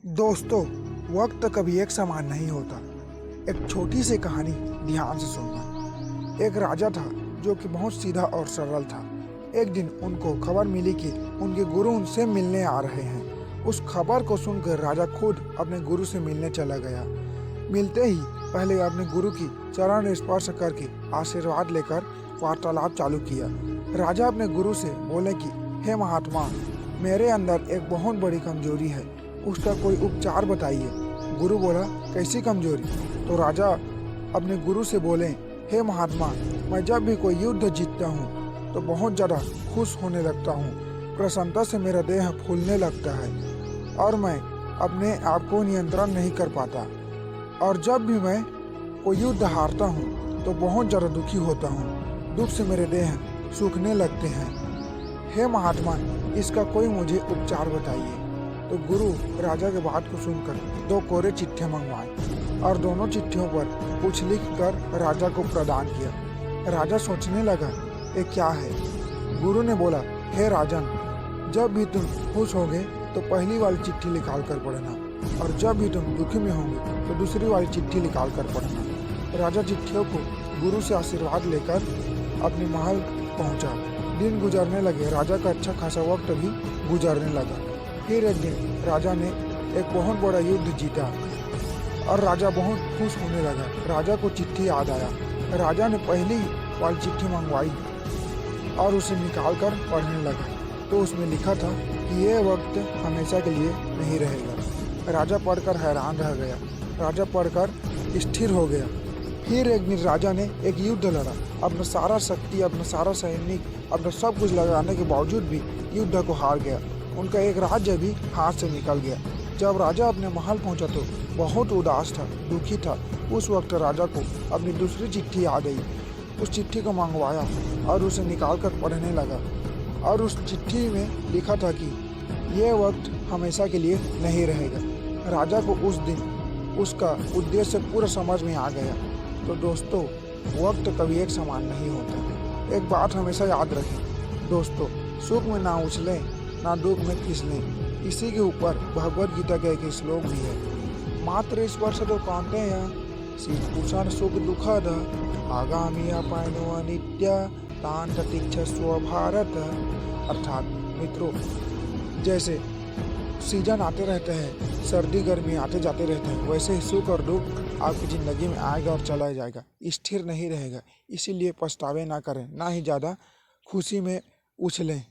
दोस्तों, वक्त कभी एक समान नहीं होता। एक छोटी सी कहानी ध्यान से सुनना। एक राजा था जो कि बहुत सीधा और सरल था। एक दिन उनको खबर मिली कि उनके गुरु उनसे मिलने आ रहे हैं। उस खबर को सुनकर राजा खुद अपने गुरु से मिलने चला गया। मिलते ही पहले अपने गुरु की चरण स्पर्श करके आशीर्वाद लेकर वार्तालाप चालू किया। राजा अपने गुरु से बोले कि हे महात्मा, मेरे अंदर एक बहुत बड़ी कमजोरी है, उसका कोई उपचार बताइए। गुरु बोला, कैसी कमजोरी? तो राजा अपने गुरु से बोले, हे महात्मा, मैं जब भी कोई युद्ध जीतता हूँ तो बहुत ज़्यादा खुश होने लगता हूँ। प्रसन्नता से मेरा देह फूलने लगता है और मैं अपने आप को नियंत्रण नहीं कर पाता। और जब भी मैं कोई युद्ध हारता हूँ तो बहुत ज़्यादा दुखी होता हूँ। दुख से मेरे देह सूखने लगते हैं। हे महात्मा, इसका कोई मुझे उपचार बताइए। तो गुरु राजा के बात को सुनकर 2 कोरे चिट्ठियां मंगवाए और दोनों चिट्ठियों पर कुछ लिख कर राजा को प्रदान किया। राजा सोचने लगा, ये क्या है? गुरु ने बोला, हे राजन, जब भी तुम खुश होगे तो पहली वाली चिट्ठी निकाल कर पढ़ना, और जब भी तुम दुखी में होंगे तो दूसरी वाली चिट्ठी निकाल कर पढ़ना। राजा चिट्ठियों को गुरु से आशीर्वाद लेकर अपने महल पहुंचा। दिन गुजरने लगे, राजा का अच्छा खासा वक्त भी गुजरने लगा। फिर एक दिन राजा ने एक बहुत बड़ा युद्ध जीता और राजा बहुत खुश होने लगा। राजा को चिट्ठी याद आया। राजा ने पहली वाली चिट्ठी मंगवाई और उसे निकाल कर पढ़ने लगा। तो उसमें लिखा था कि यह वक्त हमेशा के लिए नहीं रहेगा। राजा पढ़कर हैरान रह गया। राजा पढ़कर स्थिर हो गया। फिर एक दिन राजा ने एक युद्ध लड़ा। अपना सारा शक्ति, अपना सारा सैनिक, अपना सब कुछ लगाने के बावजूद भी युद्ध को हार गया। उनका एक राज्य भी हाथ से निकल गया। जब राजा अपने महल पहुंचा तो बहुत उदास था, दुखी था। उस वक्त राजा को अपनी दूसरी चिट्ठी याद आई। उस चिट्ठी को मंगवाया और उसे निकाल कर पढ़ने लगा। और उस चिट्ठी में लिखा था कि यह वक्त हमेशा के लिए नहीं रहेगा। राजा को उस दिन उसका उद्देश्य पूरा समझ में आ गया। तो दोस्तों, वक्त कभी एक समान नहीं होता। एक बात हमेशा याद रखें दोस्तों, सुख में ना उछलें ना दुख में फिसलें। इसी के ऊपर भगवद गीता का एक श्लोक भी है। मात्र स्पर्श तो कांतेय शीतकुशन सुख दुखद आगामी अपैनो अनित्य तान प्रतीक्षस्व भारत। अर्थात मित्रों, जैसे सीजन आते रहते हैं, सर्दी गर्मी आते जाते रहते हैं, वैसे ही सुख और दुख आपकी ज़िंदगी में आएगा और चला जाएगा, स्थिर नहीं रहेगा। इसीलिए पछतावे ना करें, ना ही ज़्यादा खुशी में उछलें।